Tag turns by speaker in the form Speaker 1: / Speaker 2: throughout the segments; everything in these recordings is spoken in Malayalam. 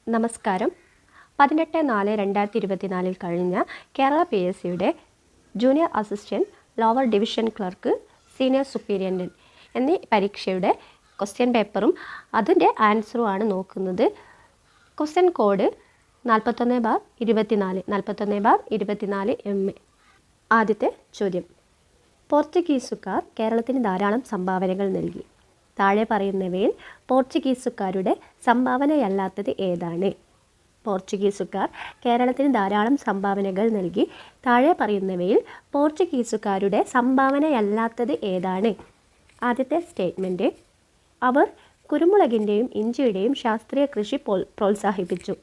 Speaker 1: നമസ്കാരം. 18/4/2024 കഴിഞ്ഞ കേരള PSCയുടെ junior assistant, lower division clerk, senior superintendent എന്നീ പരീക്ഷയുടെ ക്വസ്റ്റ്യൻ പേപ്പറും അതിൻ്റെ ആൻസറുമാണ് നോക്കുന്നത്. Question code 41/24 MA. ആദ്യത്തെ ചോദ്യം: പോർച്ചുഗീസുകാർ കേരളത്തിന് ധാരാളം സംഭാവനകൾ നൽകി. താഴെ പറയുന്നവയിൽ പോർച്ചുഗീസുകാരുടെ സംഭാവനയല്ലാത്തത് ഏതാണ്? പോർച്ചുഗീസുകാർ കേരളത്തിന് ധാരാളം സംഭാവനകൾ നൽകി. താഴെ പറയുന്നവയിൽ പോർച്ചുഗീസുകാരുടെ സംഭാവനയല്ലാത്തത് ഏതാണ്? ആദ്യത്തെ സ്റ്റേറ്റ്മെൻറ്റ്: അവർ കുരുമുളകിൻ്റെയും ഇഞ്ചിയുടെയും ശാസ്ത്രീയ കൃഷി പ്രോത്സാഹിപ്പിച്ചു.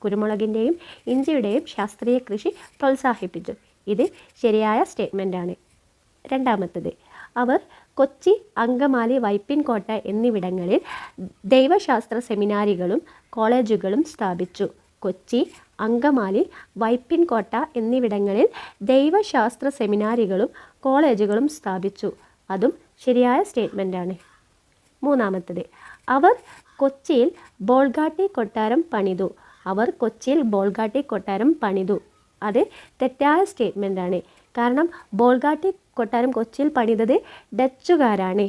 Speaker 1: കുരുമുളകിൻ്റെയും ഇഞ്ചിയുടെയും ശാസ്ത്രീയ കൃഷി പ്രോത്സാഹിപ്പിച്ചു. ഇത് ശരിയായ സ്റ്റേറ്റ്മെൻറ്റാണ്. രണ്ടാമത്തത്: അവർ കൊച്ചി, അങ്കമാലി, വൈപ്പിൻകോട്ട എന്നിവിടങ്ങളിൽ ദൈവശാസ്ത്ര സെമിനാരികളും കോളേജുകളും സ്ഥാപിച്ചു. കൊച്ചി, അങ്കമാലി, വൈപ്പിൻകോട്ട എന്നിവിടങ്ങളിൽ ദൈവശാസ്ത്ര സെമിനാരികളും കോളേജുകളും സ്ഥാപിച്ചു. അതും ശരിയായ സ്റ്റേറ്റ്മെൻറ്റാണ്. മൂന്നാമത്തത്: അവർ കൊച്ചിയിൽ ബോൾഗാട്ടി കൊട്ടാരം പണിതു. അവർ കൊച്ചിയിൽ ബോൾഗാട്ടി കൊട്ടാരം പണിതു. അത് തെറ്റായ സ്റ്റേറ്റ്മെൻറ്റാണ്. കാരണം ബോൾഗാട്ടി കൊട്ടാരം കൊച്ചിയിൽ പണിതത് ഡച്ചുകാരാണ്.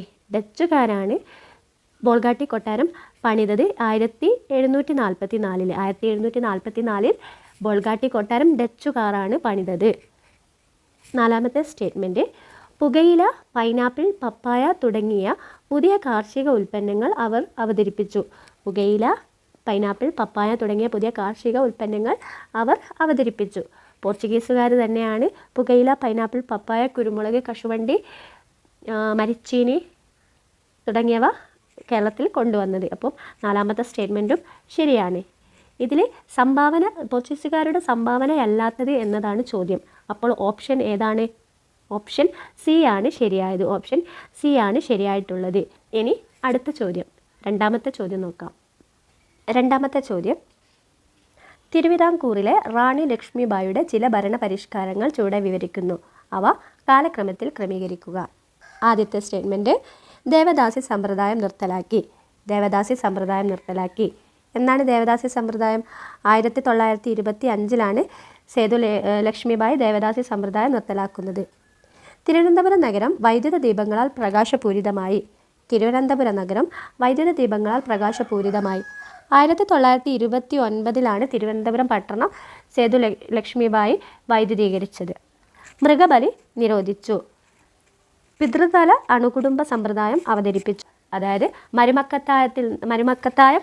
Speaker 1: ബോൾഗാട്ടി കൊട്ടാരം പണിതത് 1744 ബോൾഗാട്ടി കൊട്ടാരം ഡച്ചുകാരാണ് പണിതത്. നാലാമത്തെ സ്റ്റേറ്റ്മെൻറ്റ്: പുകയില, പൈനാപ്പിൾ, പപ്പായ തുടങ്ങിയ പുതിയ കാർഷിക ഉൽപ്പന്നങ്ങൾ അവർ അവതരിപ്പിച്ചു. പുകയില, പൈനാപ്പിൾ, പപ്പായ തുടങ്ങിയ പുതിയ കാർഷിക ഉൽപ്പന്നങ്ങൾ അവർ അവതരിപ്പിച്ചു. പോർച്ചുഗീസുകാർ തന്നെയാണ് പുകയില, പൈനാപ്പിൾ, പപ്പായ, കുരുമുളക്, കശുവണ്ടി, മരിച്ചീനി തുടങ്ങിയവ കേരളത്തിൽ കൊണ്ടുവന്നത്. അപ്പം നാലാമത്തെ സ്റ്റേറ്റ്മെൻറ്റും ശരിയാണ്. ഇതിൽ പോർച്ചുഗീസുകാരുടെ സംഭാവനയല്ലാത്തത് എന്നതാണ് ചോദ്യം. അപ്പോൾ ഓപ്ഷൻ ഏതാണ്? ഓപ്ഷൻ സി ആണ് ശരിയായത്. ഓപ്ഷൻ സി ആണ് ശരിയായിട്ടുള്ളത്. ഇനി അടുത്ത ചോദ്യം, രണ്ടാമത്തെ ചോദ്യം നോക്കാം. രണ്ടാമത്തെ ചോദ്യം: തിരുവിതാംകൂറിലെ റാണി ലക്ഷ്മിബായിയുടെ ചില ഭരണ പരിഷ്കാരങ്ങൾ ചുവടെ വിവരിക്കുന്നു. അവ കാലക്രമത്തിൽ ക്രമീകരിക്കുക. ആദ്യത്തെ സ്റ്റേറ്റ്മെൻറ്റ്: ദേവദാസി സമ്പ്രദായം നിർത്തലാക്കി. എന്നാണ് ദേവദാസി സമ്പ്രദായം? 1925 സേതു ലക്ഷ്മിബായി ദേവദാസി സമ്പ്രദായം നിർത്തലാക്കുന്നത്. തിരുവനന്തപുരം നഗരം വൈദ്യുത ദീപങ്ങളാൽ പ്രകാശപൂരിതമായി. 1929 തിരുവനന്തപുരം പട്ടണം സേതു ലക്ഷ്മിബായി വൈദ്യുതീകരിച്ചത്. മൃഗബലി നിരോധിച്ചു. പിതൃതല അണുകുടുംബ സമ്പ്രദായം അവതരിപ്പിച്ചു. അതായത് മരുമക്കത്തായം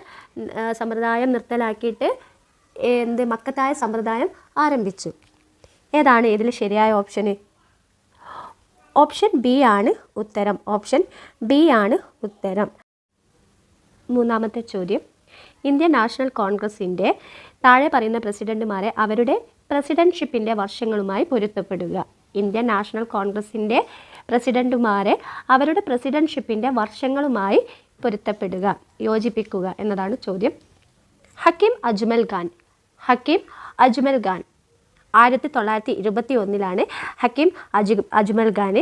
Speaker 1: സമ്പ്രദായം നിർത്തലാക്കിയിട്ട് മക്കത്തായ സമ്പ്രദായം ആരംഭിച്ചു. ഏതാണ് ഇതിൽ ശരിയായ ഓപ്ഷന്? ഓപ്ഷൻ ബി ആണ് ഉത്തരം. ഓപ്ഷൻ ബി ആണ് ഉത്തരം. മൂന്നാമത്തെ ചോദ്യം: ഇന്ത്യൻ നാഷണൽ കോൺഗ്രസിൻ്റെ താഴെ പറയുന്ന പ്രസിഡന്റുമാരെ അവരുടെ പ്രസിഡന്റ്ഷിപ്പിൻ്റെ വർഷങ്ങളുമായി പൊരുത്തപ്പെടുക. ഇന്ത്യൻ നാഷണൽ കോൺഗ്രസിൻ്റെ പ്രസിഡന്റുമാരെ അവരുടെ പ്രസിഡന്റ്ഷിപ്പിൻ്റെ വർഷങ്ങളുമായി പൊരുത്തപ്പെടുക, യോജിപ്പിക്കുക എന്നതാണ് ചോദ്യം. ഹക്കീം അജ്മൽ ഖാൻ 1921 ഹക്കീം അജ്മൽ ഖാൻ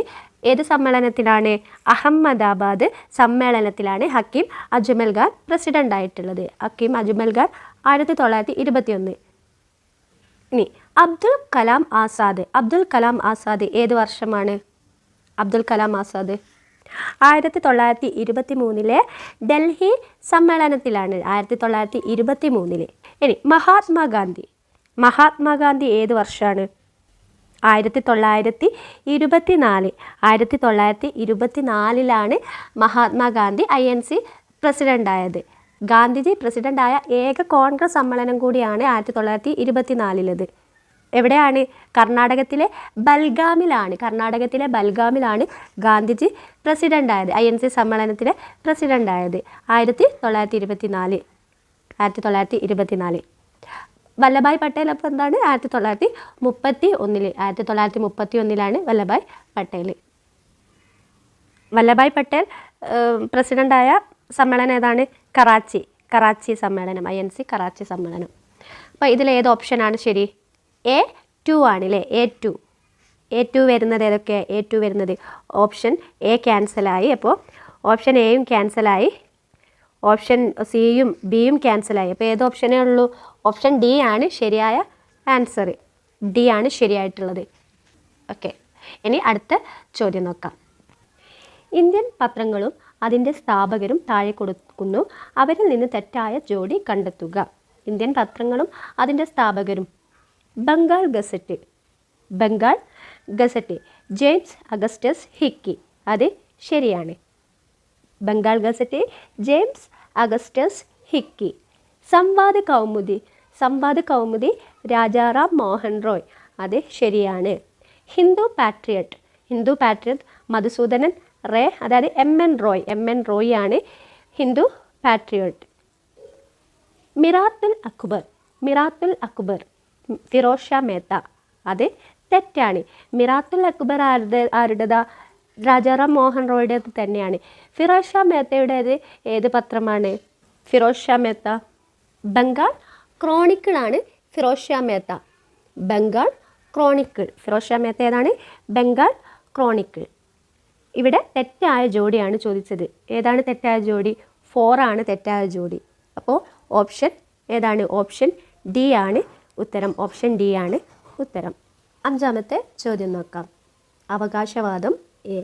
Speaker 1: ഏത് സമ്മേളനത്തിലാണ്? അഹമ്മദാബാദ് സമ്മേളനത്തിലാണ് ഹക്കീം അജ്മൽ ഖാൻ പ്രസിഡന്റ് ആയിട്ടുള്ളത്. ഹക്കീം അജ്മൽ ഖാൻ 1921. ഇനി അബ്ദുൽ കലാം ആസാദ് ഏത് വർഷമാണ്? അബ്ദുൽ കലാം ആസാദ് 1923 ഡൽഹി സമ്മേളനത്തിലാണ്. 1923. ഇനി മഹാത്മാഗാന്ധി ഏത് വർഷമാണ്? 1924 മഹാത്മാഗാന്ധി INC പ്രസിഡൻ്റായത്. ഗാന്ധിജി പ്രസിഡൻ്റായ ഏക കോൺഗ്രസ് സമ്മേളനം കൂടിയാണ് 1924. എവിടെയാണ്? കർണാടകത്തിലെ ബൽഗാമിലാണ് ഗാന്ധിജി പ്രസിഡൻ്റായത്. INC സമ്മേളനത്തിലെ പ്രസിഡൻ്റായത് 1924. വല്ലഭായ് പട്ടേൽ അപ്പോൾ എന്താണ്? 1931 വല്ലഭായ് പട്ടേൽ പ്രസിഡൻ്റായ സമ്മേളനം ഏതാണ്? കറാച്ചി സമ്മേളനം, INC കറാച്ചി സമ്മേളനം. അപ്പോൾ ഇതിൽ ഏത് ഓപ്ഷനാണ് ശരി? A2 ആണല്ലേ. A2 വരുന്നത് ഏതൊക്കെ? A2 വരുന്നത് ഓപ്ഷൻ എ ക്യാൻസലായി. അപ്പോൾ ഓപ്ഷൻ എയും ക്യാൻസലായി. ഓപ്ഷൻ സിയും ബിയും ക്യാൻസലായി. അപ്പോൾ ഏത് ഓപ്ഷനേ ഉള്ളൂ? ഓപ്ഷൻ ഡി ആണ് ശരിയായ ആൻസർ. ഡി ആണ് ശരിയായിട്ടുള്ളത്. ഓക്കെ, ഇനി അടുത്ത ചോദ്യം നോക്കാം. ഇന്ത്യൻ പത്രങ്ങളും അതിൻ്റെ സ്ഥാപകരും താഴെ കൊടുക്കുന്നു. അവരിൽ നിന്ന് തെറ്റായ ജോഡി കണ്ടെത്തുക. ഇന്ത്യൻ പത്രങ്ങളും അതിൻ്റെ സ്ഥാപകരും. Bengal gazette, Bengal gazette, James Augustus Hicky. അത് ശരിയാണ്. Bengal gazette, James Augustus Hicky. Sambad Kaumudi, Sambad Kaumudi, Rajaram Mohan Roy. അത് ശരിയാണ്. ഹിന്ദു പാട്രിയറ്റ്, ഹിന്ദു പാട്രിയറ്റ്, മധുസൂദനൻ റേ, അതായത് എം.എൻ. റോയ്, എം.എൻ. റോയ് ആണ് ഹിന്ദു പാട്രിയറ്റ്. മിറാത്തുൽ അക്ബർ, മിറാത്തുൽ അക്ബർ, ഫിറോസ് ഷാ മേത്ത. അത് തെറ്റാണ്. മിറാത്തുൽ അക്ബർ ആരുടേതാ? രാജാറാം മോഹൻ റോയുടേത് തന്നെയാണ്. ഫിറോസ് ഷാ മേത്തയുടേത് ഏത് പത്രമാണ്? ഫിറോസ് ഷാ മേത്ത ബംഗാൾ ക്രോണിക്കിളാണ്. ഫിറോസ് ഷാ മേത്ത ബംഗാൾ ക്രോണിക്കിൾ. ഫിറോസ് ഷാ മേത്ത ഏതാണ്? ബംഗാൾ ക്രോണിക്കിൾ. ഇവിടെ തെറ്റായ ജോഡിയാണ് ചോദിച്ചത്. ഏതാണ് തെറ്റായ ജോഡി? 4 ആണ് തെറ്റായ ജോഡി. അപ്പോൾ ഓപ്ഷൻ ഏതാണ്? ഓപ്ഷൻ ഡി ആണ് ഉത്തരം. ഓപ്ഷൻ ഡി ആണ് ഉത്തരം. 5ാമത്തെ ചോദ്യം നോക്കാം. അവകാശവാദം എ.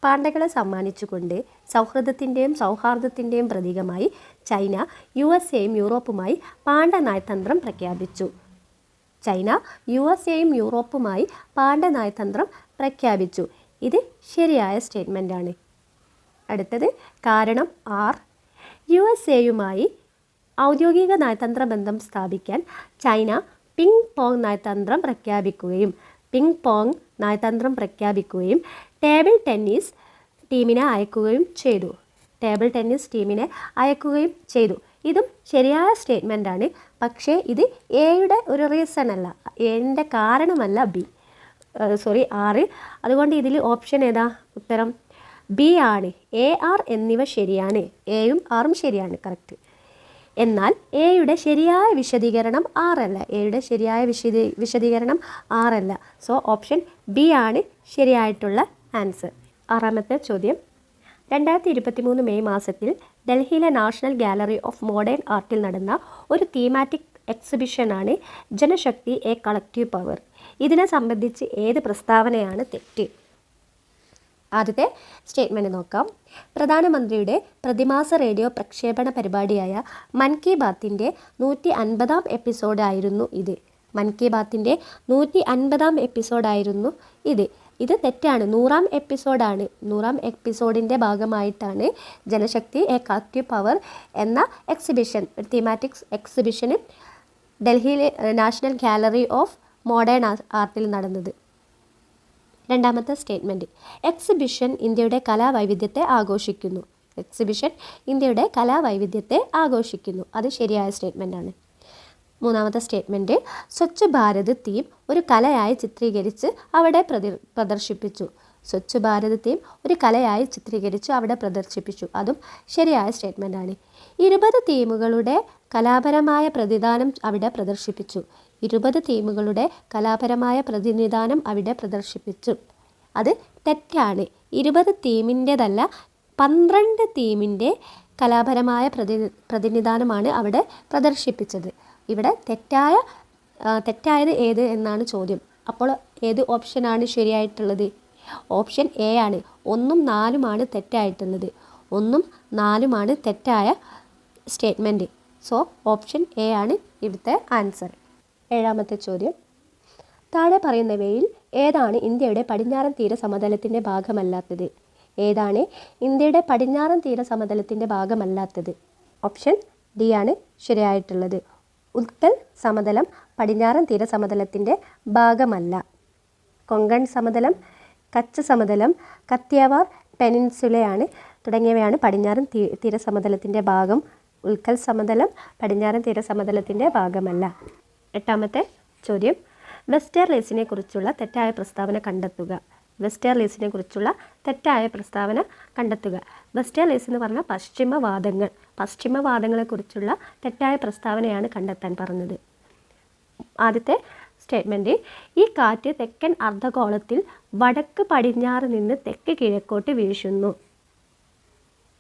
Speaker 1: പാണ്ഡകളെ സമ്മാനിച്ചുകൊണ്ട് സൗഹൃദത്തിൻ്റെയും സൗഹാർദ്ദത്തിൻ്റെയും പ്രതീകമായി ചൈന USA-യും യൂറോപ്പുമായി പാണ്ഡ നയതന്ത്രം പ്രഖ്യാപിച്ചു. ചൈന USA-യും യൂറോപ്പുമായി പാണ്ഡ നയതന്ത്രം പ്രഖ്യാപിച്ചു. ഇത് ശരിയായ സ്റ്റേറ്റ്മെൻറ്റാണ്. അടുത്തത് കാരണം ആർ. USA-യുമായി ഔദ്യോഗിക നയതന്ത്ര ബന്ധം സ്ഥാപിക്കാൻ ചൈന പിങ് പോങ് നയതന്ത്രം പ്രഖ്യാപിക്കുകയും ടേബിൾ ടെന്നീസ് ടീമിനെ അയക്കുകയും ചെയ്തു. ടേബിൾ ടെന്നീസ് ടീമിനെ അയക്കുകയും ചെയ്തു. ഇതും ശരിയായ സ്റ്റേറ്റ്മെൻറ്റാണ്. പക്ഷേ ഇത് എയുടെ ഒരു റീസൺ അല്ല, എൻ്റെ കാരണമല്ല ബി, സോറി 6. അതുകൊണ്ട് ഇതിൽ ഓപ്ഷൻ ഏതാ? ഉത്തരം ബി ആണ്. AR എന്നിവ ശരിയാണ്. എയും ആറും ശരിയാണ്, കറക്റ്റ്. എന്നാൽ എയുടെ ശരിയായ വിശദീകരണം 6 അല്ല. എയുടെ ശരിയായ വിശദീകരണം 6 അല്ല. സോ ഓപ്ഷൻ ബി ആണ് ശരിയായിട്ടുള്ള ആൻസർ. 6ാമത്തെ ചോദ്യം. 2023 മെയ് മാസത്തിൽ ഡൽഹിയിലെ നാഷണൽ ഗാലറി ഓഫ് മോഡേൺ ആർട്ടിൽ നടന്ന ഒരു തീമാറ്റിക് എക്സിബിഷനാണ് ജനശക്തി എ കളക്റ്റീവ് പവർ. ഇതിനെ സംബന്ധിച്ച് ഏത് പ്രസ്താവനയാണ് തെറ്റ്? ആദ്യത്തെ സ്റ്റേറ്റ്മെൻറ്റ് നോക്കാം. പ്രധാനമന്ത്രിയുടെ പ്രതിമാസ റേഡിയോ പ്രക്ഷേപണ പരിപാടിയായ മൻ കി ബാത്തിൻ്റെ 150-ാം എപ്പിസോഡായിരുന്നു ഇത്. മൻ കി ബാത്തിൻ്റെ 150-ാം എപ്പിസോഡായിരുന്നു ഇത്. ഇത് തെറ്റാണ്. 100-ാം എപ്പിസോഡാണ്. 100-ാം എപ്പിസോഡിൻ്റെ ഭാഗമായിട്ടാണ് ജനശക്തി എ കളക്റ്റീവ് പവർ എന്ന എക്സിബിഷൻ, തീമാറ്റിക്സ് എക്സിബിഷന് ഡൽഹിയിലെ നാഷണൽ ഗാലറി ഓഫ് മോഡേൺ ആർട്ടിൽ നടന്നത്. 2ാമത്തെ സ്റ്റേറ്റ്മെൻറ്റ്. എക്സിബിഷൻ ഇന്ത്യയുടെ കലാവൈവിധ്യത്തെ ആഘോഷിക്കുന്നു. എക്സിബിഷൻ ഇന്ത്യയുടെ കലാവൈവിധ്യത്തെ ആഘോഷിക്കുന്നു. അത് ശരിയായ സ്റ്റേറ്റ്മെൻറ്റാണ്. 3ാമത്തെ സ്റ്റേറ്റ്മെൻറ്റ്. സ്വച്ഛ് ഭാരത് തീം ഒരു കലയായി ചിത്രീകരിച്ച് അവിടെ പ്രദർശിപ്പിച്ചു. സ്വച്ഛ് ഭാരത് തീം ഒരു കലയായി ചിത്രീകരിച്ച് അവിടെ പ്രദർശിപ്പിച്ചു. അതും ശരിയായ സ്റ്റേറ്റ്മെൻറ്റാണ്. 20 തീമുകളുടെ കലാപരമായ പ്രതിനിധാനം അവിടെ പ്രദർശിപ്പിച്ചു. 20 തീമുകളുടെ കലാപരമായ പ്രതിനിധാനം അവിടെ പ്രദർശിപ്പിച്ചു. അത് തെറ്റാണ്. 20 തീമിൻ്റെതല്ല, 12 തീമിൻ്റെ കലാപരമായ പ്രതിനിധാനമാണ് അവിടെ പ്രദർശിപ്പിച്ചത്. ഇവിടെ തെറ്റായത് ഏത് എന്നാണ് ചോദ്യം. അപ്പോൾ ഏത് ഓപ്ഷനാണ് ശരിയായിട്ടുള്ളത്? ഓപ്ഷൻ എ ആണ്. 1ഉം 4ഉമാണ് തെറ്റായിട്ടുള്ളത്. 1ഉം 4ഉമാണ് തെറ്റായ സ്റ്റേറ്റ്മെൻറ്റ്. സോ ഓപ്ഷൻ എ ആണ് ഇവിടുത്തെ ആൻസർ. 7ാമത്തെ ചോദ്യം. താഴെ പറയുന്നവയിൽ ഏതാണ് ഇന്ത്യയുടെ പടിഞ്ഞാറൻ തീര സമതലത്തിൻ്റെ ഭാഗമല്ലാത്തത്? ഏതാണ് ഇന്ത്യയുടെ പടിഞ്ഞാറൻ തീര സമതലത്തിൻ്റെ ഭാഗമല്ലാത്തത്? ഓപ്ഷൻ ഡി ആണ് ശരിയായിട്ടുള്ളത്. ഉത്കൽ സമതലം പടിഞ്ഞാറൻ തീര സമതലത്തിൻ്റെ ഭാഗമല്ല. കൊങ്കൺ സമതലം, കച്ച് സമതലം, കത്തിയവാർ പെനിൻസുലയാണ് തുടങ്ങിയവയാണ് പടിഞ്ഞാറൻ തീര സമതലത്തിൻ്റെ ഭാഗം. ഉത്കൽ സമതലം പടിഞ്ഞാറൻ തീര സമതലത്തിൻ്റെ ഭാഗമല്ല. 8ാമത്തെ ചോദ്യം. വെസ്റ്റേർലീസിനെ കുറിച്ചുള്ള തെറ്റായ പ്രസ്താവന കണ്ടെത്തുക. വെസ്റ്റേർലീസിനെ കുറിച്ചുള്ള തെറ്റായ പ്രസ്താവന കണ്ടെത്തുക. വെസ്റ്റേർലീസ് എന്ന് പറഞ്ഞാൽ പശ്ചിമവാദങ്ങളെക്കുറിച്ചുള്ള തെറ്റായ പ്രസ്താവനയാണ് കണ്ടെത്താൻ പറഞ്ഞത്. ആദ്യത്തെ സ്റ്റേറ്റ്മെൻറ്റ്. ഈ കാറ്റ് തെക്കൻ അർദ്ധഗോളത്തിൽ വടക്ക് പടിഞ്ഞാറ് നിന്ന് തെക്ക് കിഴക്കോട്ട് വീശുന്നു.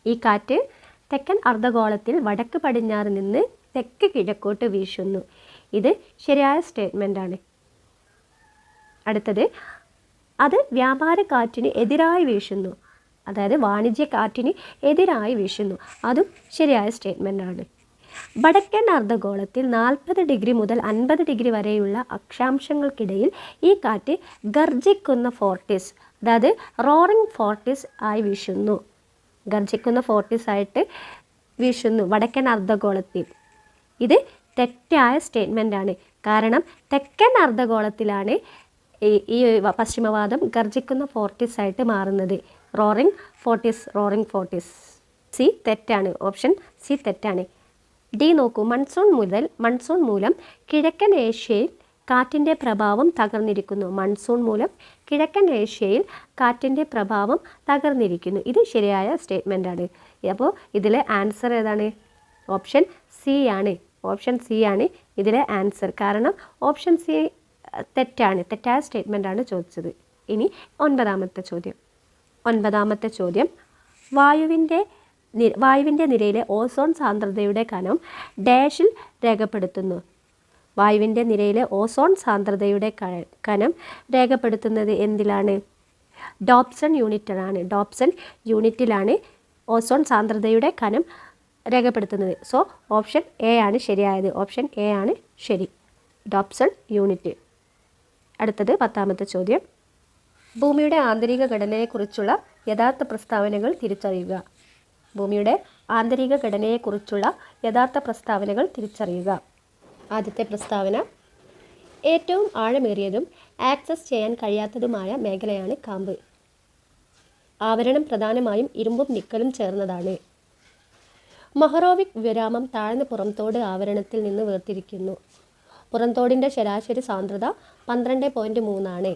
Speaker 1: ഈ കാറ്റ് തെക്കൻ അർദ്ധഗോളത്തിൽ വടക്ക് പടിഞ്ഞാറ് നിന്ന് തെക്ക് കിഴക്കോട്ട് വീശുന്നു. ഇത് ശരിയായ സ്റ്റേറ്റ്മെൻ്റാണ്. അടുത്തത്, അത് വ്യാപാര കാറ്റിന് എതിരായി വീശുന്നു. അതായത് വാണിജ്യ കാറ്റിന് എതിരായി വീശുന്നു. അതും ശരിയായ സ്റ്റേറ്റ്മെൻ്റാണ്. വടക്കൻ അർദ്ധഗോളത്തിൽ 40 ഡിഗ്രി മുതൽ 50 ഡിഗ്രി വരെയുള്ള അക്ഷാംശങ്ങൾക്കിടയിൽ ഈ കാറ്റ് ഗർജിക്കുന്ന ഫോർട്ടിസ്, അതായത് റോറിംഗ് ഫോർട്ടിസ് ആയി വീശുന്നു. ഗർജിക്കുന്ന ഫോർട്ടിസ് ആയിട്ട് വീശുന്നു വടക്കൻ അർദ്ധഗോളത്തിൽ. ഇത് തെറ്റായ സ്റ്റേറ്റ്മെൻ്റാണ്. കാരണം തെക്കൻ അർദ്ധഗോളത്തിലാണ് ഈ പശ്ചിമവാദം ഗർജിക്കുന്ന ഫോർട്ടിസ് ആയിട്ട് മാറുന്നത്. Roaring Fortis. സി തെറ്റാണ്. ഓപ്ഷൻ സി തെറ്റാണ്. ഡി നോക്കൂ. മൺസൂൺ മൂലം കിഴക്കൻ ഏഷ്യയിൽ കാറ്റിൻ്റെ പ്രഭാവം തകർന്നിരിക്കുന്നു. മൺസൂൺ മൂലം കിഴക്കൻ ഏഷ്യയിൽ കാറ്റിൻ്റെ പ്രഭാവം തകർന്നിരിക്കുന്നു. ഇത് ശരിയായ സ്റ്റേറ്റ്മെൻ്റാണ്. അപ്പോൾ ഇതിലെ ആൻസർ ഏതാണ്? ഓപ്ഷൻ സി ആണ്. ഓപ്ഷൻ സി ആണ് ഇതിലെ ആൻസർ. കാരണം ഓപ്ഷൻ സി തെറ്റാണ്. തെറ്റായ സ്റ്റേറ്റ്മെൻ്റാണ് ചോദിച്ചത്. ഇനി 9ാമത്തെ ചോദ്യം. വായുവിൻ്റെ നിരയിലെ ഓസോൺ സാന്ദ്രതയുടെ കനം ഡാഷിൽ രേഖപ്പെടുത്തുന്നു. വായുവിൻ്റെ നിരയിലെ ഓസോൺ സാന്ദ്രതയുടെ കനം രേഖപ്പെടുത്തുന്നത് എന്തിലാണ്? ഡോപ്സൺ യൂണിറ്റിലാണ് ഓസോൺ സാന്ദ്രതയുടെ കനം രേഖപ്പെടുത്തുന്നത്. സോ ഓപ്ഷൻ എ ആണ് ശരിയായത്. ഓപ്ഷൻ എ ആണ് ശരി. Dobson unit. അടുത്തത് 10ാമത്തെ ചോദ്യം. ഭൂമിയുടെ ആന്തരിക ഘടനയെക്കുറിച്ചുള്ള യഥാർത്ഥ പ്രസ്താവനകൾ തിരിച്ചറിയുക. ഭൂമിയുടെ ആന്തരിക ഘടനയെക്കുറിച്ചുള്ള യഥാർത്ഥ പ്രസ്താവനകൾ തിരിച്ചറിയുക. ആദ്യത്തെ പ്രസ്താവന, ഏറ്റവും ആഴമേറിയതും ആക്സസ് ചെയ്യാൻ കഴിയാത്തതുമായ മേഖലയാണ് കാമ്പ്. ആവരണം പ്രധാനമായും ഇരുമ്പും നിക്കലും ചേർന്നതാണ്. മൊഹറോവിക് വിരാമം താഴ്ന്ന പുറംതോട് ആവരണത്തിൽ നിന്ന് വേർതിരിക്കുന്നു. പുറംതോടിൻ്റെ ശരാശരി സാന്ദ്രത 12.3 ആണ്.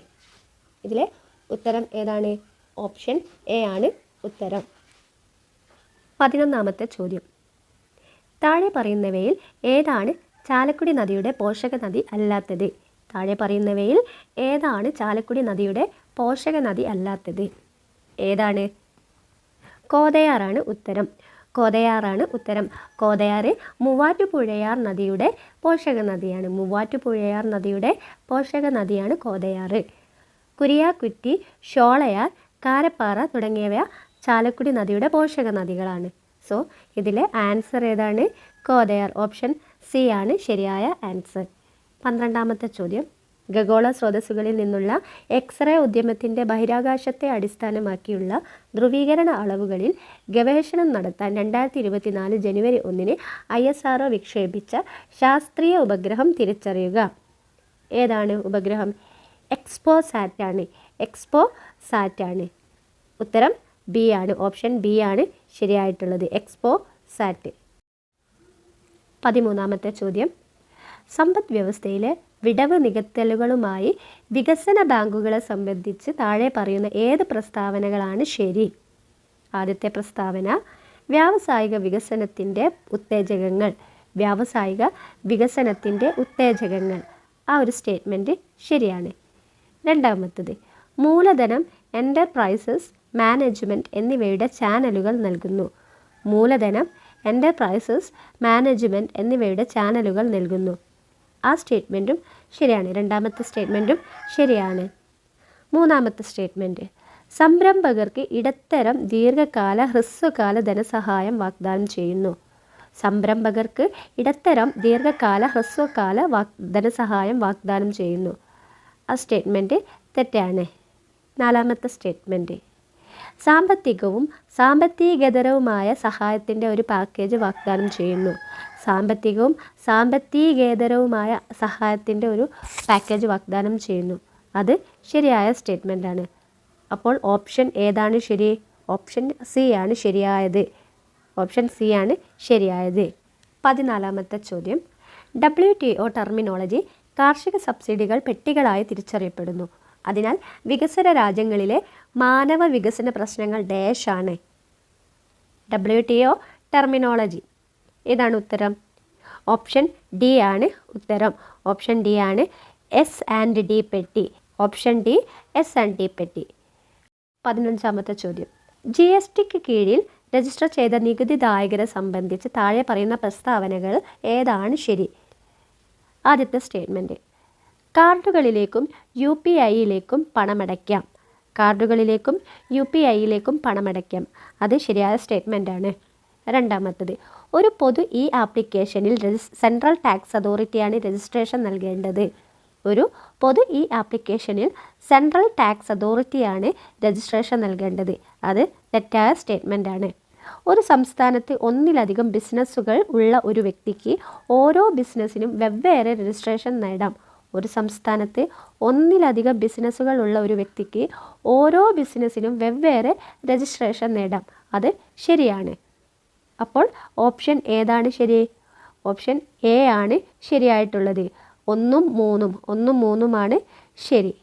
Speaker 1: ഇതിലെ ഉത്തരം ഏതാണ്? ഓപ്ഷൻ എ ആണ് ഉത്തരം. 11ാമത്തെ ചോദ്യം. താഴെ പറയുന്നവയിൽ ഏതാണ് ചാലക്കുടി നദിയുടെ പോഷക നദി അല്ലാത്തത്? താഴെ പറയുന്നവയിൽ ഏതാണ് ചാലക്കുടി നദിയുടെ പോഷക നദി അല്ലാത്തത്? ഏതാണ്? കോതയാറാണ് ഉത്തരം. കോതയാർ മൂവാറ്റുപുഴയാർ നദിയുടെ പോഷക നദിയാണ്. പോഷക നദിയാണ് കോതയാർ. കുരിയാക്കുറ്റി, ഷോളയാർ, കാരപ്പാറ തുടങ്ങിയവ ചാലക്കുടി നദിയുടെ പോഷക നദികളാണ്. സോ ഇതിലെ ആൻസർ ഏതാണ്? കോതയാർ. ഓപ്ഷൻ സി ആണ് ശരിയായ ആൻസർ. 12ാമത്തെ ചോദ്യം. ഖഗോള സ്രോതസ്സുകളിൽ നിന്നുള്ള എക്സ്റേ ഉദ്യമത്തിൻ്റെ ബഹിരാകാശത്തെ അടിസ്ഥാനമാക്കിയുള്ള ധ്രുവീകരണ അളവുകളിൽ ഗവേഷണം നടത്താൻ 2024 ജനുവരി 1 ISRO വിക്ഷേപിച്ച ശാസ്ത്രീയ ഉപഗ്രഹം തിരിച്ചറിയുക. ഏതാണ് ഉപഗ്രഹം? എക്സ്പോസാറ്റ് ആണ്. ഉത്തരം ബി ആണ്. ഓപ്ഷൻ ബി ആണ് ശരിയായിട്ടുള്ളത്. എക്സ്പോസാറ്റ്. 13ാമത്തെ ചോദ്യം. സമ്പദ് വ്യവസ്ഥയിലെ വിടവ് നികത്തലുകളുമായി വികസന ബാങ്കുകളെ സംബന്ധിച്ച് താഴെ പറയുന്ന ഏത് പ്രസ്താവനകളാണ് ശരി? ആദ്യത്തെ പ്രസ്താവന, വ്യാവസായിക വികസനത്തിൻ്റെ ഉത്തേജകങ്ങൾ. ആ ഒരു സ്റ്റേറ്റ്മെൻറ്റ് ശരിയാണ്. രണ്ടാമത്തത്, മൂലധനം, എൻ്റർപ്രൈസസ്, മാനേജ്മെൻറ്റ് എന്നിവയുടെ ചാനലുകൾ നൽകുന്നു. ആ സ്റ്റേറ്റ്മെൻറ്റും ശരിയാണ്. രണ്ടാമത്തെ സ്റ്റേറ്റ്മെൻറ്റും ശരിയാണ്. മൂന്നാമത്തെ സ്റ്റേറ്റ്മെൻറ്റ്, സംരംഭകർക്ക് ഇടത്തരം ദീർഘകാല ഹ്രസ്വകാല ധനസഹായം വാഗ്ദാനം ചെയ്യുന്നു. ധനസഹായം വാഗ്ദാനം ചെയ്യുന്നു. ആ സ്റ്റേറ്റ്മെൻറ്റ് തെറ്റാണ്. നാലാമത്തെ സ്റ്റേറ്റ്മെൻറ്റ്, സാമ്പത്തികവും സാമ്പത്തികേതരവുമായ സഹായത്തിൻ്റെ ഒരു പാക്കേജ് വാഗ്ദാനം ചെയ്യുന്നു. സാമ്പത്തികേതരവുമായ സഹായത്തിൻ്റെ ഒരു പാക്കേജ് വാഗ്ദാനം ചെയ്യുന്നു. അത് ശരിയായ സ്റ്റേറ്റ്മെൻറ്റാണ്. അപ്പോൾ ഓപ്ഷൻ ഏതാണ് ശരി? ഓപ്ഷൻ സി ആണ് ശരിയായത്. 14ാമത്തെ ചോദ്യം. WTO ടെർമിനോളജി കാർഷിക സബ്സിഡികൾ പെട്ടികളായി തിരിച്ചറിയപ്പെടുന്നു. അതിനാൽ വികസ്വര രാജ്യങ്ങളിലെ മാനവ വികസന പ്രശ്നങ്ങൾ ഡാഷാണ്. WTO terminology. ഏതാണ് ഉത്തരം? ഓപ്ഷൻ ഡി ആണ് ഉത്തരം. ഓപ്ഷൻ ഡി ആണ് S&D പെട്ടി. ഓപ്ഷൻ ഡി S&D പെട്ടി. 15ാമത്തെ ചോദ്യം. GSTക്ക് കീഴിൽ രജിസ്റ്റർ ചെയ്ത നികുതിദായകരെ സംബന്ധിച്ച് താഴെ പറയുന്ന പ്രസ്താവനകൾ ഏതാണ് ശരി? ആദ്യത്തെ സ്റ്റേറ്റ്മെൻറ്റ്, കാർഡുകളിലേക്കും UPIയിലേക്കും പണമടയ്ക്കാം. കാർഡുകളിലേക്കും UPIയിലേക്കും പണമടയ്ക്കാം. അത് ശരിയായ സ്റ്റേറ്റ്മെൻറ്റാണ്. രണ്ടാമത്തത്, ഒരു പൊതു ആപ്ലിക്കേഷനിൽ സെൻട്രൽ ടാക്സ് അതോറിറ്റിയാണ് രജിസ്ട്രേഷൻ നൽകേണ്ടത്. ഒരു പൊതു ആപ്ലിക്കേഷനിൽ സെൻട്രൽ ടാക്സ് അതോറിറ്റിയാണ് രജിസ്ട്രേഷൻ നൽകേണ്ടത്. അത് തെറ്റായ സ്റ്റേറ്റ്മെൻറ്റാണ്. ഒരു സംസ്ഥാനത്ത് ഒന്നിലധികം ബിസിനസ്സുകൾ ഉള്ള ഒരു വ്യക്തിക്ക് ഓരോ ബിസിനസ്സിനും വെവ്വേറെ രജിസ്ട്രേഷൻ നേടാം. ഒരു സംസ്ഥാനത്ത് ഒന്നിലധികം ബിസിനസ്സുകൾ ഉള്ള ഒരു വ്യക്തിക്ക് ഓരോ ബിസിനസ്സിനും വെവ്വേറെ രജിസ്ട്രേഷൻ നേടാം. അത് ശരിയാണ്. അപ്പോൾ ഓപ്ഷൻ ഏതാണ് ശരി? ഓപ്ഷൻ എ ആണ് ശരിയായിട്ടുള്ളത്. 1ഉം 3ഉമാണ് ശരി.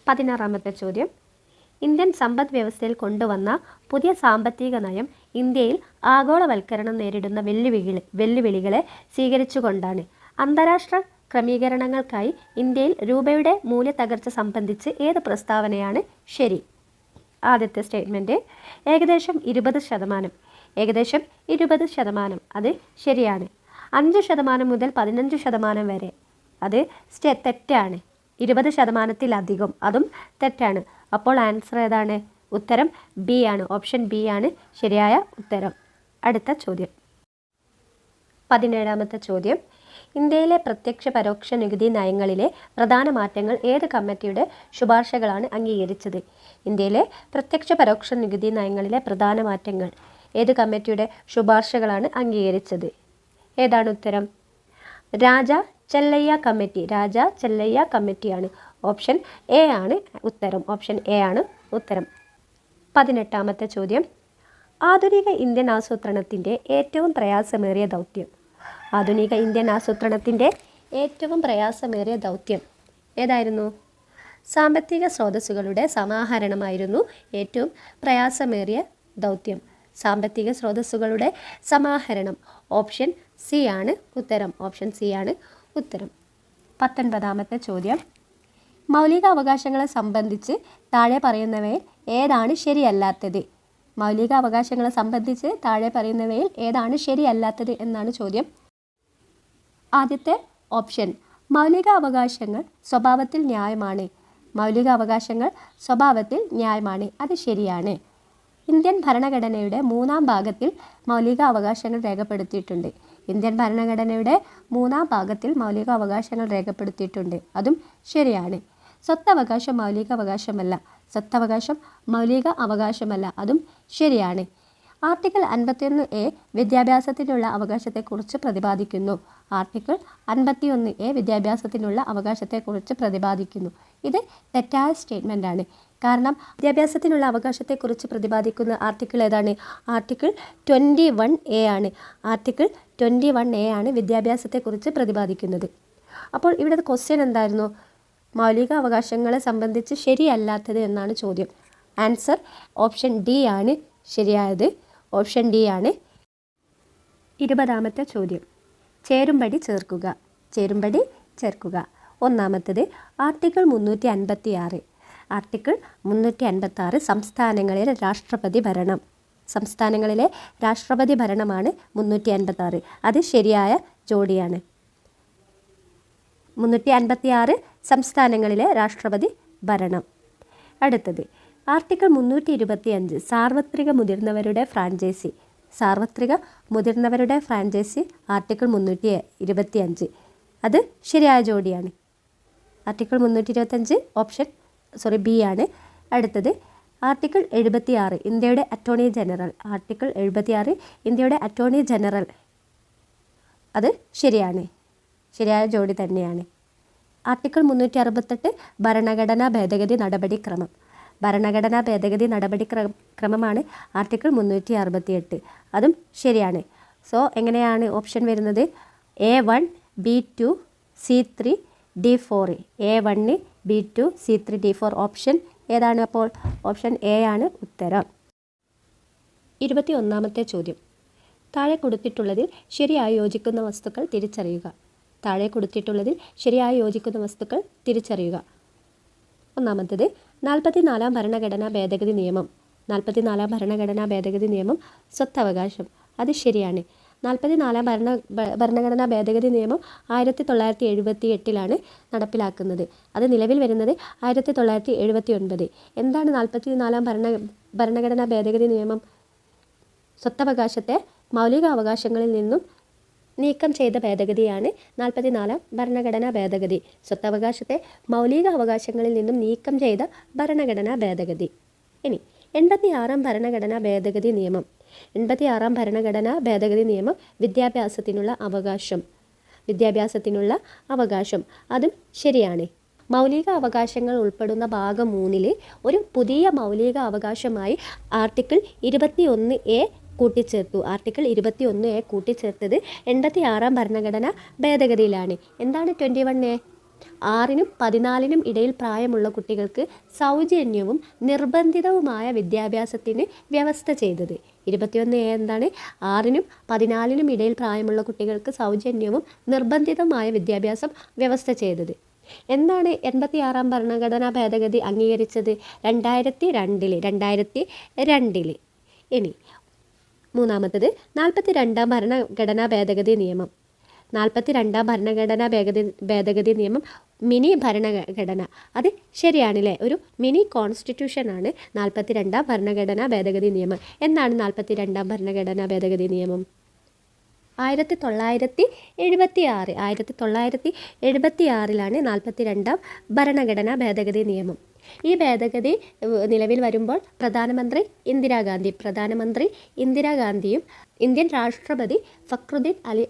Speaker 1: 16ാമത്തെ ചോദ്യം, ഇന്ത്യൻ സമ്പദ് വ്യവസ്ഥയിൽ കൊണ്ടുവന്ന പുതിയ സാമ്പത്തിക നയം ഇന്ത്യയിൽ ആഗോളവൽക്കരണം നേരിടുന്ന വെല്ലുവിളികളെ സ്വീകരിച്ചുകൊണ്ടാണ്. അന്താരാഷ്ട്ര ക്രമീകരണങ്ങൾക്കായി ഇന്ത്യയിൽ രൂപയുടെ മൂല്യത്തകർച്ച സംബന്ധിച്ച് ഏത് പ്രസ്താവനയാണ് ശരി? ആദ്യത്തെ സ്റ്റേറ്റ്മെൻറ്റ്, ഏകദേശം 20%. ഏകദേശം 20%, അത് ശരിയാണ്. 5% മുതൽ 15% വരെ, അത് തെറ്റാണ്. 20%-ലധികം, അതും തെറ്റാണ്. അപ്പോൾ ആൻസർ ഏതാണ്? ഉത്തരം ബി ആണ്. ഓപ്ഷൻ ബി ആണ് ശരിയായ ഉത്തരം. അടുത്ത ചോദ്യം, 17ാമത്തെ ചോദ്യം, ഇന്ത്യയിലെ പ്രത്യക്ഷ പരോക്ഷ നികുതി നയങ്ങളിലെ പ്രധാന മാറ്റങ്ങൾ ഏത് കമ്മിറ്റിയുടെ ശുപാർശകളാണ് അംഗീകരിച്ചത്? ഇന്ത്യയിലെ പ്രത്യക്ഷ പരോക്ഷ നികുതി നയങ്ങളിലെ പ്രധാന മാറ്റങ്ങൾ ഏത് കമ്മിറ്റിയുടെ ശുപാർശകളാണ് അംഗീകരിച്ചത്? ഏതാണ് ഉത്തരം? രാജ ചെല്ലയ്യ കമ്മിറ്റിയാണ്. ഓപ്ഷൻ എ ആണ് ഉത്തരം. ഓപ്ഷൻ എ ആണ് ഉത്തരം. 18ാമത്തെ ചോദ്യം, ആധുനിക ഇന്ത്യൻ ആസൂത്രണത്തിൻ്റെ ഏറ്റവും പ്രയാസമേറിയ ദൗത്യം. ആധുനിക ഇന്ത്യൻ ആസൂത്രണത്തിൻ്റെ ഏറ്റവും പ്രയാസമേറിയ ദൗത്യം ഏതായിരുന്നു? സാമ്പത്തിക സ്രോതസ്സുകളുടെ സമാഹരണമായിരുന്നു ഏറ്റവും പ്രയാസമേറിയ ദൗത്യം. സാമ്പത്തിക സ്രോതസ്സുകളുടെ സമാഹരണം. ഓപ്ഷൻ സി ആണ് ഉത്തരം. ഓപ്ഷൻ സി ആണ് ഉത്തരം. 19ാമത്തെ ചോദ്യം, മൗലികാവകാശങ്ങളെ സംബന്ധിച്ച് താഴെ പറയുന്നവയിൽ ഏതാണ് ശരിയല്ലാത്തത്? മൗലികാവകാശങ്ങളെ സംബന്ധിച്ച് താഴെ പറയുന്നവയിൽ ഏതാണ് ശരിയല്ലാത്തത് എന്നാണ് ചോദ്യം. ആദ്യത്തെ ഓപ്ഷൻ, മൗലികാവകാശങ്ങൾ സ്വഭാവത്തിൽ ന്യായമാണ്. മൗലികാവകാശങ്ങൾ സ്വഭാവത്തിൽ ന്യായമാണ്, അത് ശരിയാണ്. ഇന്ത്യൻ ഭരണഘടനയുടെ 3ാം ഭാഗത്തിൽ മൗലികാവകാശങ്ങൾ രേഖപ്പെടുത്തിയിട്ടുണ്ട്. ഇന്ത്യൻ ഭരണഘടനയുടെ 3ാം ഭാഗത്തിൽ മൗലികാവകാശങ്ങൾ രേഖപ്പെടുത്തിയിട്ടുണ്ട്, അതും ശരിയാണ്. സ്വത്തവകാശം മൗലികാവകാശമല്ല. സ്വത്തവകാശം മൗലിക അവകാശമല്ല, അതും ശരിയാണ്. ആർട്ടിക്കിൾ 51A വിദ്യാഭ്യാസത്തിനുള്ള അവകാശത്തെക്കുറിച്ച് പ്രതിപാദിക്കുന്നു. ആർട്ടിക്കിൾ 51A വിദ്യാഭ്യാസത്തിനുള്ള അവകാശത്തെക്കുറിച്ച് പ്രതിപാദിക്കുന്നു. ഇത് തെറ്റായ സ്റ്റേറ്റ്മെൻറ്റാണ്. കാരണം വിദ്യാഭ്യാസത്തിനുള്ള അവകാശത്തെക്കുറിച്ച് പ്രതിപാദിക്കുന്ന ആർട്ടിക്കിൾ ഏതാണ്? ആർട്ടിക്കിൾ 21A ആണ്. ആർട്ടിക്കിൾ 21A ആണ് വിദ്യാഭ്യാസത്തെക്കുറിച്ച് പ്രതിപാദിക്കുന്നത്. അപ്പോൾ ഇവിടെ ക്വസ്റ്റ്യൻ എന്തായിരുന്നു? മൗലിക അവകാശങ്ങളെ സംബന്ധിച്ച് ശരിയല്ലാത്തത് എന്നാണ് ചോദ്യം. ആൻസർ ഓപ്ഷൻ ഡി ആണ് ശരിയായത്. ഓപ്ഷൻ ഡി ആണ്. 20ാമത്തെ ചോദ്യം, ചേരുംപടി ചേർക്കുക. ചേരുംപടി ചേർക്കുക. ഒന്നാമത്തത് ആർട്ടിക്കിൾ 356. ആർട്ടിക്കിൾ 356 സംസ്ഥാനങ്ങളിലെ രാഷ്ട്രപതി ഭരണം. സംസ്ഥാനങ്ങളിലെ രാഷ്ട്രപതി ഭരണമാണ് 356. അത് ശരിയായ ജോഡിയാണ്. 356 സംസ്ഥാനങ്ങളിലെ രാഷ്ട്രപതി ഭരണം. അടുത്തത് ആർട്ടിക്കിൾ 325 സാർവത്രിക മുതിർന്നവരുടെ ഫ്രാഞ്ചൈസി. സാർവത്രിക മുതിർന്നവരുടെ ഫ്രാഞ്ചൈസി ആർട്ടിക്കിൾ 325. അത് ശരിയായ ജോഡിയാണ്. ആർട്ടിക്കിൾ 325 ഓപ്ഷൻ ബി ആണ്. അടുത്തത് ആർട്ടിക്കിൾ 76 ഇന്ത്യയുടെ അറ്റോർണി ജനറൽ. ആർട്ടിക്കിൾ 76 ഇന്ത്യയുടെ അറ്റോർണി ജനറൽ. അത് ശരിയാണ്. ശരിയായ ജോഡി തന്നെയാണ്. ആർട്ടിക്കിൾ 368 ഭരണഘടനാ ഭേദഗതി നടപടിക്രമം. ഭരണഘടനാ ഭേദഗതി നടപടിക്രമമാണ് ആർട്ടിക്കിൾ 368. അതും ശരിയാണ്. സോ എങ്ങനെയാണ് ഓപ്ഷൻ വരുന്നത്? A1 B2 C3 D4. A1 B2 C3 D4. Option ഏതാണ് അപ്പോൾ? ഓപ്ഷൻ എ ആണ് ഉത്തരം. 21ാമത്തെ ചോദ്യം, താഴെ കൊടുത്തിട്ടുള്ളതിൽ ശരിയായി യോജിക്കുന്ന വസ്തുക്കൾ തിരിച്ചറിയുക. താഴെ കൊടുത്തിട്ടുള്ളതിൽ ശരിയായി യോജിക്കുന്ന വസ്തുക്കൾ തിരിച്ചറിയുക. ഒന്നാമത്തേത് 44ാം ഭരണഘടനാ ഭേദഗതി നിയമം. 44-ാം ഭരണഘടനാ ഭേദഗതി നിയമം സ്വത്തവകാശം. അത് ശരിയാണ്. 44-ാം ഭരണഘടനാ ഭേദഗതി നിയമം 1978 നടപ്പിലാക്കുന്നത്. അത് നിലവിൽ വരുന്നത് 1979. എന്താണ് 44-ാം ഭരണഘടനാ ഭേദഗതി നിയമം? സ്വത്തവകാശത്തെ മൗലിക അവകാശങ്ങളിൽ നിന്നും നീക്കം ചെയ്ത ഭേദഗതിയാണ് 44-ാം ഭരണഘടനാ ഭേദഗതി. സ്വത്തവകാശത്തെ മൗലിക അവകാശങ്ങളിൽ നിന്നും നീക്കം ചെയ്ത ഭരണഘടനാ ഭേദഗതി. ഇനി 86-ാം ഭരണഘടനാ ഭേദഗതി നിയമം. 86-ാം ഭരണഘടനാ ഭേദഗതി നിയമം വിദ്യാഭ്യാസത്തിനുള്ള അവകാശം. അതും ശരിയാണ്. മൗലിക അവകാശങ്ങൾ ഉൾപ്പെടുന്ന ഭാഗം 3 ഒരു പുതിയ മൗലിക അവകാശമായി ആർട്ടിക്കിൾ 21A കൂട്ടിച്ചേർത്തു. ആർട്ടിക്കിൾ 21A കൂട്ടിച്ചേർത്തത് 86-ാം ഭരണഘടനാ ഭേദഗതിയിലാണ്. എന്താണ് 21A? 6-നും 14-നും ഇടയിൽ പ്രായമുള്ള കുട്ടികൾക്ക് സൗജന്യവും നിർബന്ധിതവുമായ വിദ്യാഭ്യാസത്തിന് വ്യവസ്ഥ ചെയ്തത്. 21A എന്താണ്? 6-നും 14-നും ഇടയിൽ പ്രായമുള്ള കുട്ടികൾക്ക് സൗജന്യവും നിർബന്ധിതവുമായ വിദ്യാഭ്യാസം വ്യവസ്ഥ ചെയ്തത്. എന്താണ് 86-ാം ഭരണഘടനാ ഭേദഗതി അംഗീകരിച്ചത്? 2002. ഇനി മൂന്നാമത്തത് 42-ാം ഭരണഘടനാ ഭേദഗതി നിയമം. 42-ാം ഭരണഘടനാ ഭേദഗതി നിയമം മിനി ഭരണഘടന. അത് ശരിയാണല്ലേ? ഒരു മിനി കോൺസ്റ്റിറ്റ്യൂഷനാണ് 42-ാം ഭരണഘടനാ ഭേദഗതി നിയമം. എന്നാണ് 42-ാം ഭരണഘടനാ ഭേദഗതി നിയമം? 1976 42-ാം ഭരണഘടനാ ഭേദഗതി നിയമം. ഈ ഭേദഗതി നിലവിൽ വരുമ്പോൾ പ്രധാനമന്ത്രി ഇന്ദിരാഗാന്ധിയും ഇന്ത്യൻ രാഷ്ട്രപതി ഫക്രുദ്ദീൻ അലി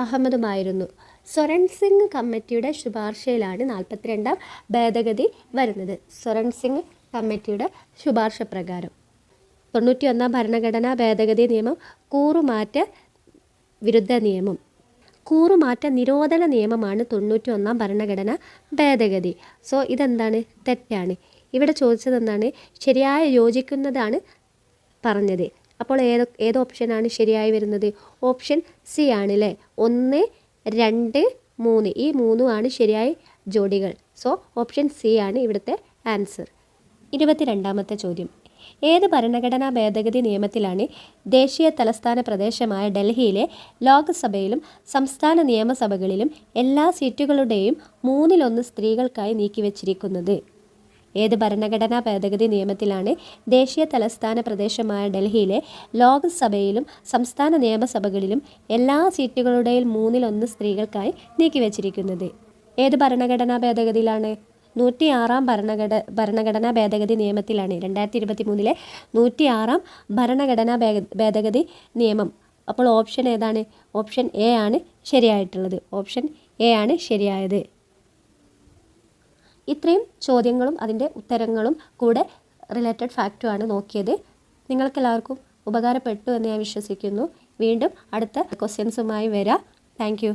Speaker 1: അഹമ്മദുമായിരുന്നു. സ്വരൺ സിംഗ് കമ്മിറ്റിയുടെ ശുപാർശയിലാണ് 42-ാം ഭേദഗതി വരുന്നത്. സ്വരൺ സിംഗ് കമ്മിറ്റിയുടെ ശുപാർശ പ്രകാരം. 91-ാം ഭരണഘടനാ ഭേദഗതി നിയമം കൂറുമാറ്റ വിരുദ്ധ നിയമം. കൂറുമാറ്റ നിരോധന നിയമമാണ് 91-ാം ഭരണഘടനാ ഭേദഗതി. സോ ഇതെന്താണ്? തെറ്റാണ്. ഇവിടെ ചോദിച്ചത് എന്താണ്? ശരിയായ യോജിക്കുന്നതാണ് പറഞ്ഞത്. അപ്പോൾ ഏത് ഓപ്ഷനാണ് ശരിയായി വരുന്നത്? ഓപ്ഷൻ സി ആണല്ലേ. 1, 2, 3 ഈ 3 ആണ് ശരിയായ ജോഡികൾ. സോ ഓപ്ഷൻ സി ആണ് ഇവിടുത്തെ ആൻസർ. 22-ാമത്തെ ചോദ്യം. ഏത് ഭരണഘടനാ ഭേദഗതി നിയമത്തിലാണ് ദേശീയ തലസ്ഥാന പ്രദേശമായ ഡൽഹിയിലെ ലോക്സഭയിലും സംസ്ഥാന നിയമസഭകളിലും എല്ലാ സീറ്റുകളുടെയും 1/3 സ്ത്രീകൾക്കായി നീക്കിവച്ചിരിക്കുന്നത്? ഏത് ഭരണഘടനാ ഭേദഗതി നിയമത്തിലാണ് ദേശീയ തലസ്ഥാന പ്രദേശമായ ഡൽഹിയിലെ ലോക്സഭയിലും സംസ്ഥാന നിയമസഭകളിലും എല്ലാ സീറ്റുകളുടെയും 1/3 സ്ത്രീകൾക്കായി നീക്കിവച്ചിരിക്കുന്നത്? ഏത് ഭരണഘടനാ ഭേദഗതിയിലാണ്? 106-ാം ഭരണഘടനാ ഭേദഗതി നിയമത്തിലാണ്. 2023 106-ാം ഭരണഘടനാ ഭേദഗതി നിയമം. അപ്പോൾ ഓപ്ഷൻ ഏതാണ്? ഓപ്ഷൻ എ ആണ് ശരിയായിട്ടുള്ളത്. ഓപ്ഷൻ എ ആണ് ശരിയായത്. ഇത്രയും ചോദ്യങ്ങളും അതിൻ്റെ ഉത്തരങ്ങളും കൂടെ റിലേറ്റഡ് ഫാക്റ്റുമാണ് നോക്കിയത്. നിങ്ങൾക്കെല്ലാവർക്കും ഉപകാരപ്പെട്ടു എന്ന് ഞാൻ വിശ്വസിക്കുന്നു. വീണ്ടും അടുത്ത ക്വസ്റ്റ്യൻസുമായി വരാം. Thank you.